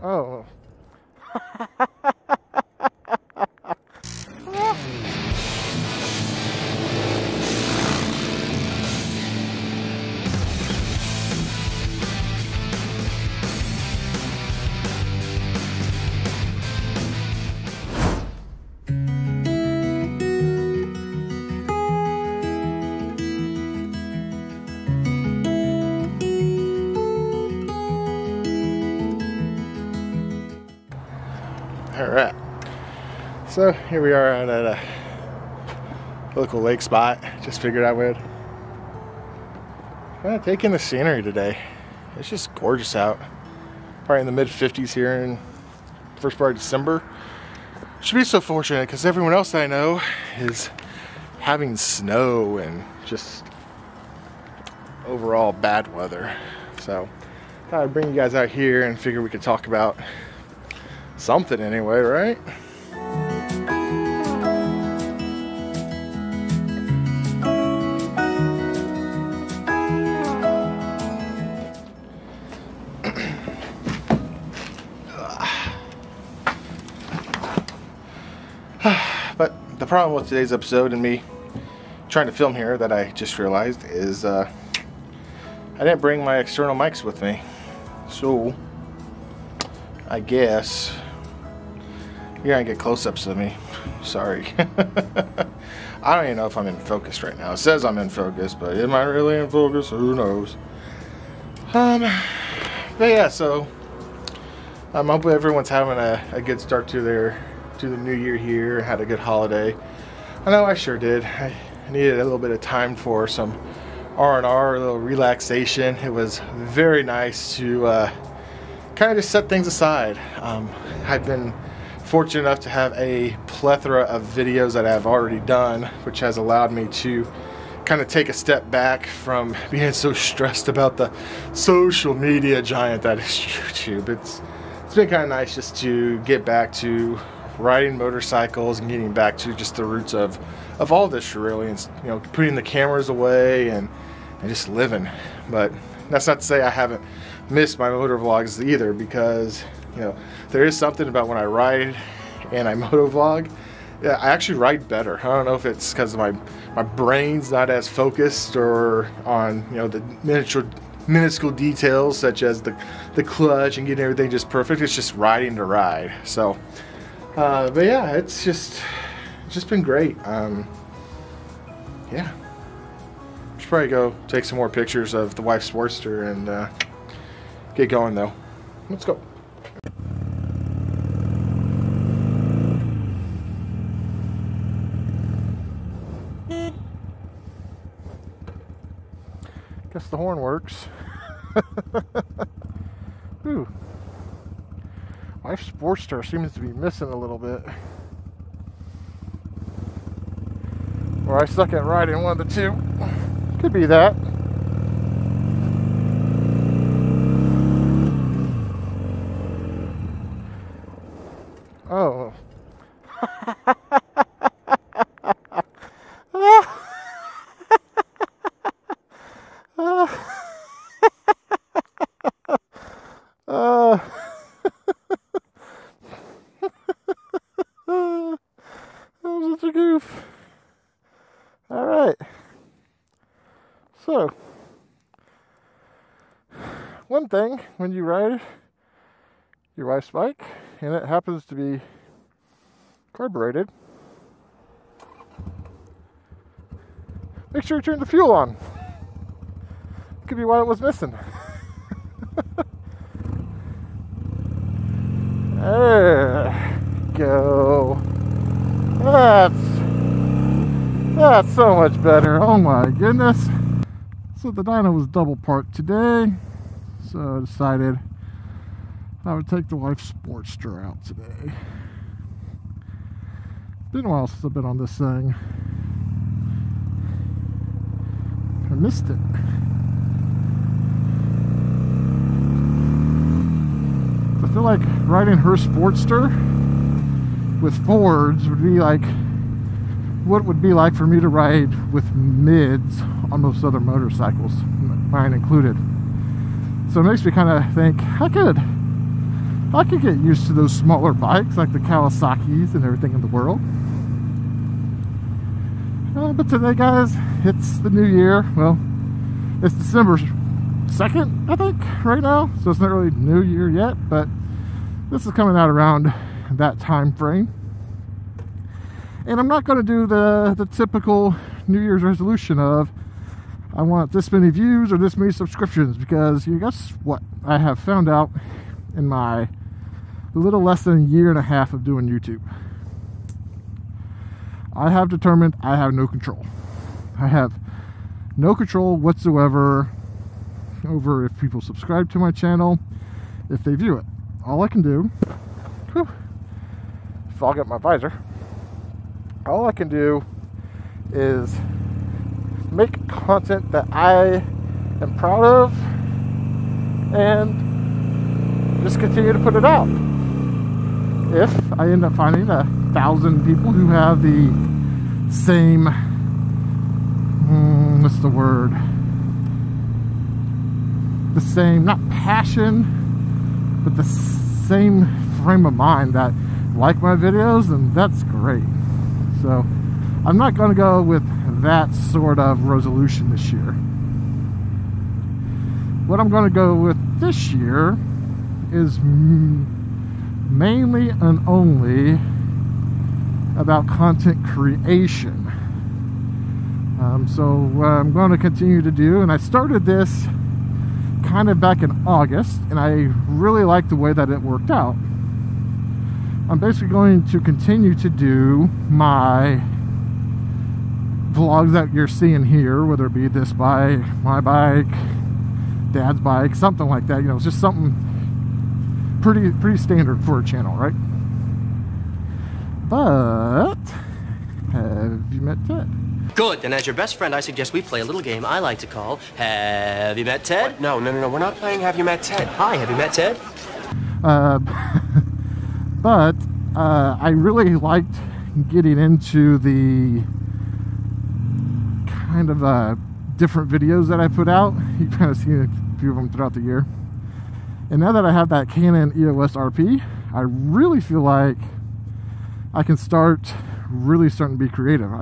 Oh. Alright, so here we are at a local lake spot. Just figured I would kind of take in the scenery today. It's just gorgeous out. Probably in the mid-50s here in the first part of December. Should be so fortunate because everyone else that I know is having snow and just overall bad weather. So thought I'd bring you guys out here and figure we could talk about something anyway, right? But the problem with today's episode and me trying to film here that I just realized is I didn't bring my external mics with me. So I guess you're gonna get close-ups of me. Sorry. I don't even know if I'm in focus right now. It says I'm in focus, but am I really in focus? Who knows? But yeah, so I'm hoping everyone's having a good start to the new year here. Had a good holiday. I know I sure did. I needed a little bit of time for some R&R, a little relaxation. It was very nice to kind of just set things aside. I've been fortunate enough to have a plethora of videos that I've already done, which has allowed me to kind of take a step back from being so stressed about the social media giant that is YouTube. It's been kind of nice just to get back to riding motorcycles and getting back to just the roots of all this really, and you know, putting the cameras away and just living. But that's not to say I haven't missed my motor vlogs either, because you know, there is something about when I ride and I moto vlog. Yeah, I actually ride better. I don't know if it's because my brain's not as focused or on, you know, the minuscule details such as the clutch and getting everything just perfect. It's just riding to ride. So but yeah, it's just been great. Yeah, should probably go take some more pictures of the wife's Sportster and get going though. Let's go. Guess the horn works. Ooh. Wife's Sportster seems to be missing a little bit. Or I suck at riding, one of the two. Could be that. Oh. That was such a goof. Alright. So, one thing when you ride your wife's bike and it happens to be carbureted, make sure you turn the fuel on. Could be why it was missing. There we go. That's so much better. Oh my goodness. So the Dyna was double parked today, so I decided I would take the wife's Sportster out today. Been a while since I've been on this thing. I missed it. I feel like riding her Sportster with Fords would be like what it would be like for me to ride with mids on most other motorcycles, mine included. So it makes me kind of think, how could I could get used to those smaller bikes like the Kawasaki's and everything in the world. But today, guys, it's the new year. Well, it's December 2nd, I think, right now. So it's not really New Year yet, but this is coming out around that time frame. And I'm not going to do the typical New Year's resolution of I want this many views or this many subscriptions, because you guess what? I have found out in my little less than a year and a half of doing YouTube, I have determined I have no control. I have no control whatsoever over if people subscribe to my channel, if they view it. All I can do, fog up my visor, all I can do is make content that I am proud of and just continue to put it out. If I end up finding 1,000 people who have the same, what's the word? The same, not passion, but the same frame of mind that like my videos, then that's great. So I'm not going to go with that sort of resolution this year. What I'm going to go with this year is mainly and only about content creation. So what I'm going to continue to do, and I started this kind of back in August, and I really like the way that it worked out. I'm basically going to continue to do my vlogs that you're seeing here, whether it be this bike, my bike, Dad's bike, something like that. You know, it's just something pretty standard for a channel, right? But have you met Ted? Good, and as your best friend, I suggest we play a little game I like to call Have You Met Ted? What? No, we're not playing Have You Met Ted. Hi, have you met Ted? But I really liked getting into the kind of different videos that I put out. You've kind of seen a few of them throughout the year. And now that I have that Canon EOS RP, I really feel like I can start to be creative.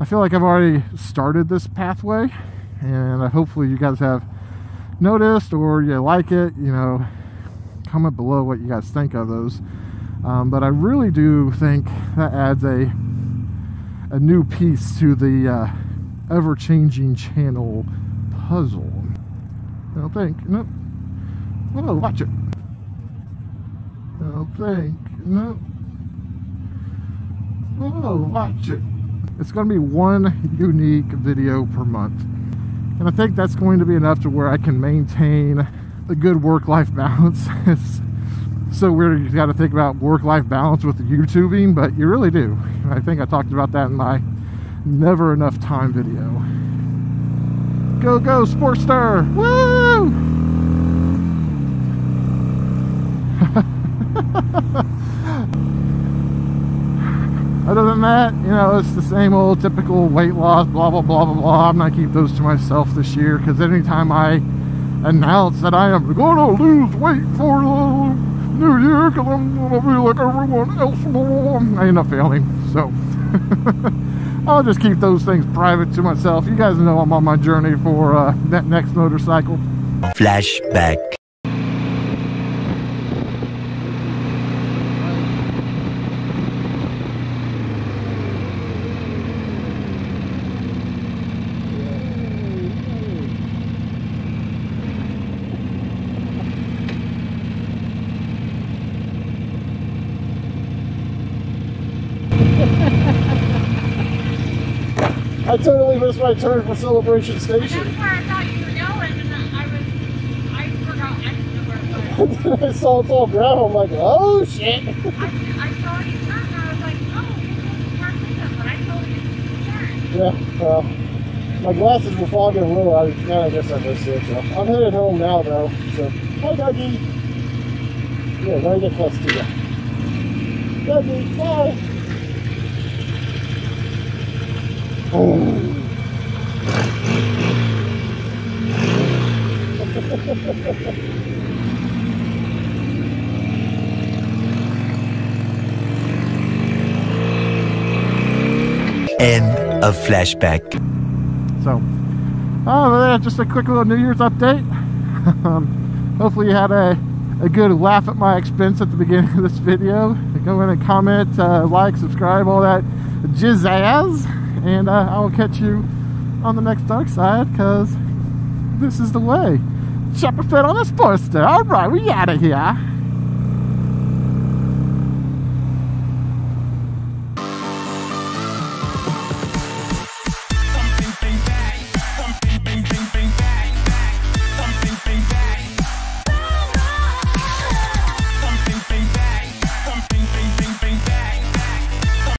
I feel like I've already started this pathway, and hopefully you guys have noticed, or you like it. You know, comment below what you guys think of those. But I really do think that adds a new piece to the ever-changing channel puzzle. I don't think, nope. Oh, watch it. I don't think, nope. Oh, watch it. It's going to be one unique video per month. And I think that's going to be enough to where I can maintain a good work-life balance. It's so weird, you got to think about work-life balance with the YouTubing, but you really do. And I think I talked about that in my Never Enough Time video. Go, go, Sportster! Woo! Other than that, you know, it's the same old typical weight loss, blah, blah, blah, blah, blah. I'm going to keep those to myself this year, because anytime I announce that I am going to lose weight for the new year, because I'm going to be like everyone else, I end up failing. So I'll just keep those things private to myself. You guys know I'm on my journey for that next motorcycle. Flashback. I totally missed my turn for Celebration Station. That's where I thought you were going, and I forgot. I didn't know where it was. I saw it's all gravel. I'm like, oh shit. I saw you turn, and I was like, oh, where is it? But I totally didn't turn. Yeah, well, my glasses were fogging a little. I guess I missed it. So I'm headed home now, though. So, hi, Dougie. Yeah, gotta get close to you. Dougie, bye. Oh. End of flashback. So, just a quick little New Year's update. Hopefully you had a good laugh at my expense at the beginning of this video. Go in and comment, like, subscribe, all that jizzazz, and I will catch you on the next dark side, because this is the way. Chopper fit on a Sportster. Alright, we out of here.